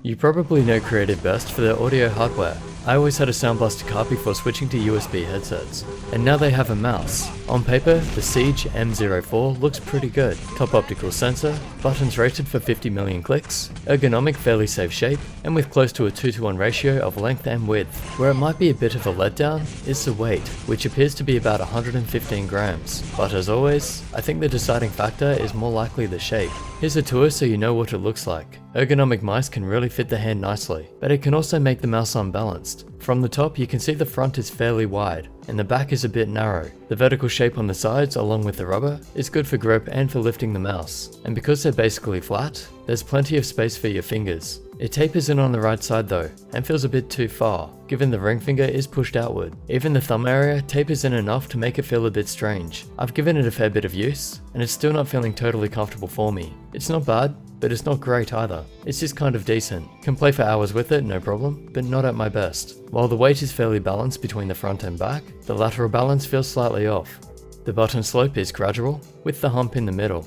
You probably know Creative best for their audio hardware. I always had a Sound Blaster card before switching to USB headsets, and now they have a mouse. On paper, the Siege M04 looks pretty good. Top optical sensor, buttons rated for 50 million clicks, ergonomic fairly safe shape, and with close to a 2:1 ratio of length and width. Where it might be a bit of a letdown is the weight, which appears to be about 115 grams. But as always, I think the deciding factor is more likely the shape. Here's a tour so you know what it looks like. Ergonomic mice can really fit the hand nicely, but it can also make the mouse unbalanced. From the top you can see the front is fairly wide, and the back is a bit narrow. The vertical shape on the sides along with the rubber is good for grip and for lifting the mouse, and because they're basically flat, there's plenty of space for your fingers. It tapers in on the right side though, and feels a bit too far, given the ring finger is pushed outward. Even the thumb area tapers in enough to make it feel a bit strange. I've given it a fair bit of use, and it's still not feeling totally comfortable for me. It's not bad, but it's not great either. It's just kind of decent. Can play for hours with it, no problem, but not at my best. While the weight is fairly balanced between the front and back, the lateral balance feels slightly off. The button slope is gradual, with the hump in the middle.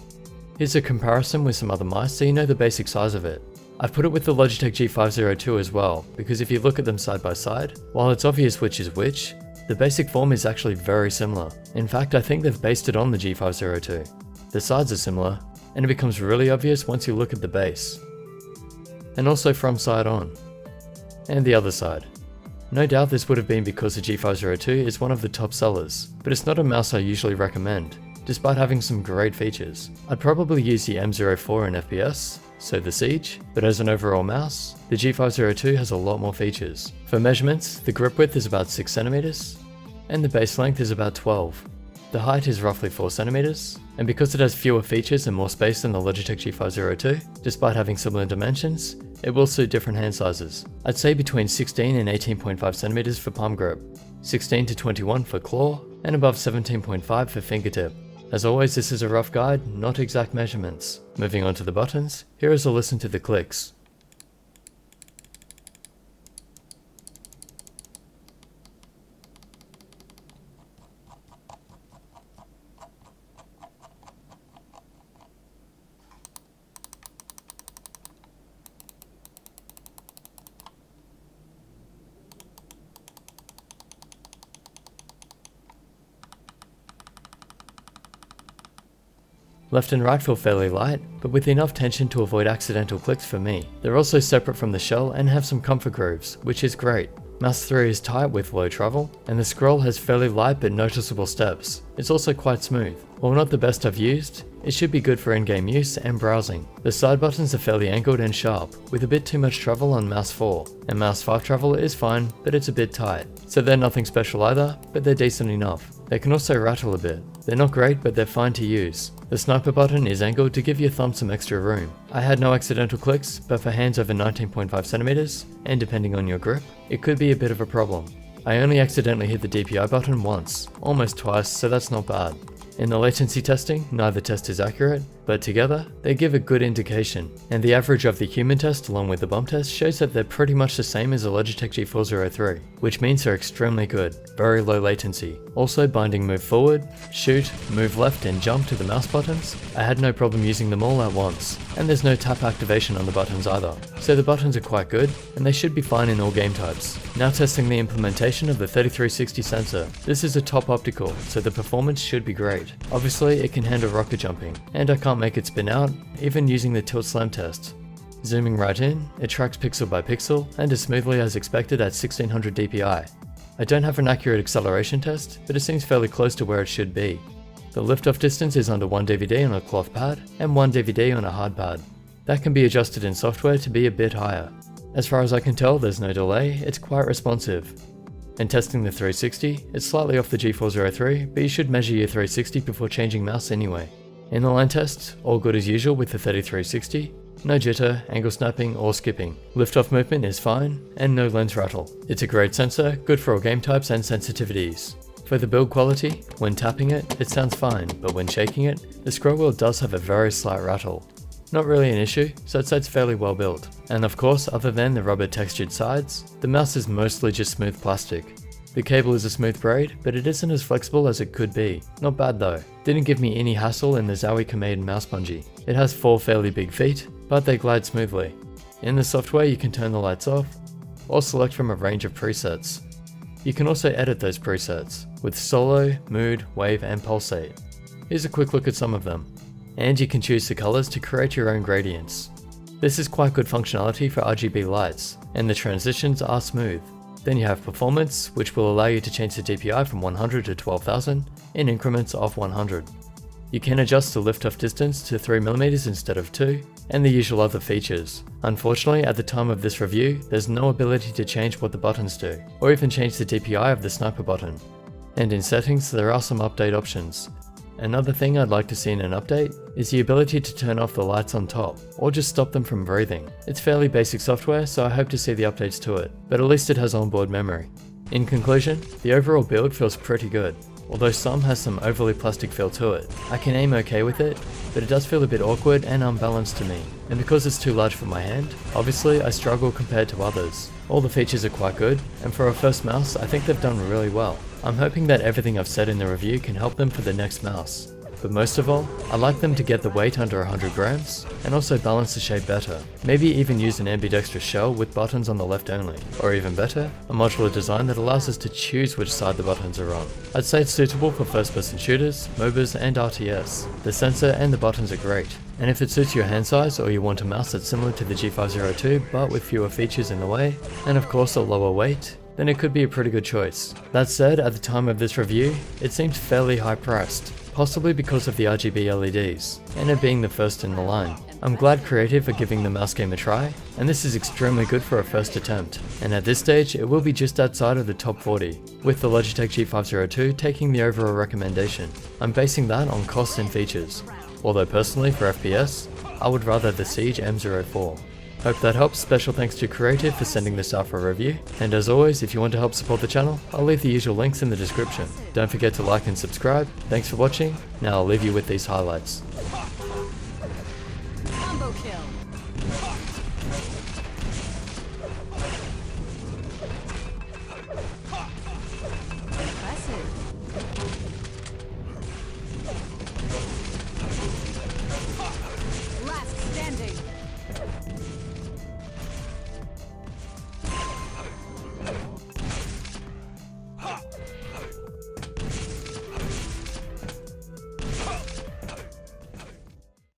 Here's a comparison with some other mice so you know the basic size of it. I've put it with the Logitech G502 as well, because if you look at them side by side, while it's obvious which is which, the basic form is actually very similar. In fact, I think they've based it on the G502. The sides are similar, and it becomes really obvious once you look at the base. And also from side on. And the other side. No doubt this would have been because the G502 is one of the top sellers, but it's not a mouse I usually recommend, despite having some great features. I'd probably use the M04 in FPS, so the Siege, but as an overall mouse, the G502 has a lot more features. For measurements, the grip width is about 6 cm, and the base length is about 12. The height is roughly 4 cm, and because it has fewer features and more space than the Logitech G502, despite having similar dimensions, it will suit different hand sizes. I'd say between 16 and 18.5 cm for palm grip, 16 to 21 for claw, and above 17.5 for fingertip. As always, this is a rough guide, not exact measurements. Moving on to the buttons, here is a listen to the clicks. Left and right feel fairly light, but with enough tension to avoid accidental clicks for me. They're also separate from the shell and have some comfort grooves, which is great. Mouse 3 is tight with low travel, and the scroll has fairly light but noticeable steps. It's also quite smooth. While not the best I've used, it should be good for in-game use and browsing. The side buttons are fairly angled and sharp, with a bit too much travel on mouse 4, and mouse 5 travel is fine, but it's a bit tight. So they're nothing special either, but they're decent enough. They can also rattle a bit. They're not great, but they're fine to use. The sniper button is angled to give your thumb some extra room. I had no accidental clicks, but for hands over 19.5 cm, and depending on your grip, it could be a bit of a problem. I only accidentally hit the DPI button once, almost twice, so that's not bad. In the latency testing, neither test is accurate, but together, they give a good indication, and the average of the human test along with the bump test shows that they're pretty much the same as the Logitech G403, which means they're extremely good, very low latency. Also binding move forward, shoot, move left and jump to the mouse buttons, I had no problem using them all at once, and there's no tap activation on the buttons either. So the buttons are quite good, and they should be fine in all game types. Now testing the implementation of the 3360 sensor. This is a top optical, so the performance should be great. Obviously it can handle rocket jumping, and I can't make it spin out, even using the tilt slam test. Zooming right in, it tracks pixel by pixel, and as smoothly as expected at 1600 dpi. I don't have an accurate acceleration test, but it seems fairly close to where it should be. The lift-off distance is under 1 DVD on a cloth pad, and 1 DVD on a hard pad. That can be adjusted in software to be a bit higher. As far as I can tell, there's no delay, it's quite responsive. And testing the 360, it's slightly off the G403, but you should measure your 360 before changing mouse anyway. In the line test, all good as usual with the 3360, no jitter, angle snapping or skipping. Lift-off movement is fine, and no lens rattle. It's a great sensor, good for all game types and sensitivities. For the build quality, when tapping it, it sounds fine, but when shaking it, the scroll wheel does have a very slight rattle. Not really an issue, so I'd say it's fairly well built. And of course, other than the rubber textured sides, the mouse is mostly just smooth plastic. The cable is a smooth braid, but it isn't as flexible as it could be. Not bad though. Didn't give me any hassle in the Zowie Kamade mouse bungee. It has 4 fairly big feet, but they glide smoothly. In the software you can turn the lights off, or select from a range of presets. You can also edit those presets, with solo, mood, wave and pulsate. Here's a quick look at some of them. And you can choose the colors to create your own gradients. This is quite good functionality for RGB lights, and the transitions are smooth. Then you have performance, which will allow you to change the DPI from 100 to 12,000 in increments of 100. You can adjust the lift-off distance to 3mm instead of 2, and the usual other features. Unfortunately, at the time of this review, there's no ability to change what the buttons do, or even change the DPI of the sniper button. And in settings, there are some update options. Another thing I'd like to see in an update is the ability to turn off the lights on top, or just stop them from breathing. It's fairly basic software, so I hope to see the updates to it, but at least it has onboard memory. In conclusion, the overall build feels pretty good. Although some has some overly plastic feel to it. I can aim okay with it, but it does feel a bit awkward and unbalanced to me. And because it's too large for my hand, obviously I struggle compared to others. All the features are quite good, and for a first mouse I think they've done really well. I'm hoping that everything I've said in the review can help them for the next mouse. But most of all, I'd like them to get the weight under 100 grams, and also balance the shape better. Maybe even use an ambidextrous shell with buttons on the left only. Or even better, a modular design that allows us to choose which side the buttons are on. I'd say it's suitable for first-person shooters, MOBAs and RTS. The sensor and the buttons are great. And if it suits your hand size or you want a mouse that's similar to the G502 but with fewer features in the way, and of course a lower weight, then it could be a pretty good choice. That said, at the time of this review, it seemed fairly high priced. Possibly because of the RGB LEDs, and it being the first in the line. I'm glad Creative are giving the mouse game a try, and this is extremely good for a first attempt. And at this stage, it will be just outside of the top 40, with the Logitech G502 taking the overall recommendation. I'm basing that on cost and features, although personally for FPS, I would rather the Siege M04. Hope that helps. Special thanks to Creative for sending this out for a review. And as always, if you want to help support the channel, I'll leave the usual links in the description. Don't forget to like and subscribe. Thanks for watching. Now I'll leave you with these highlights. Combo kill.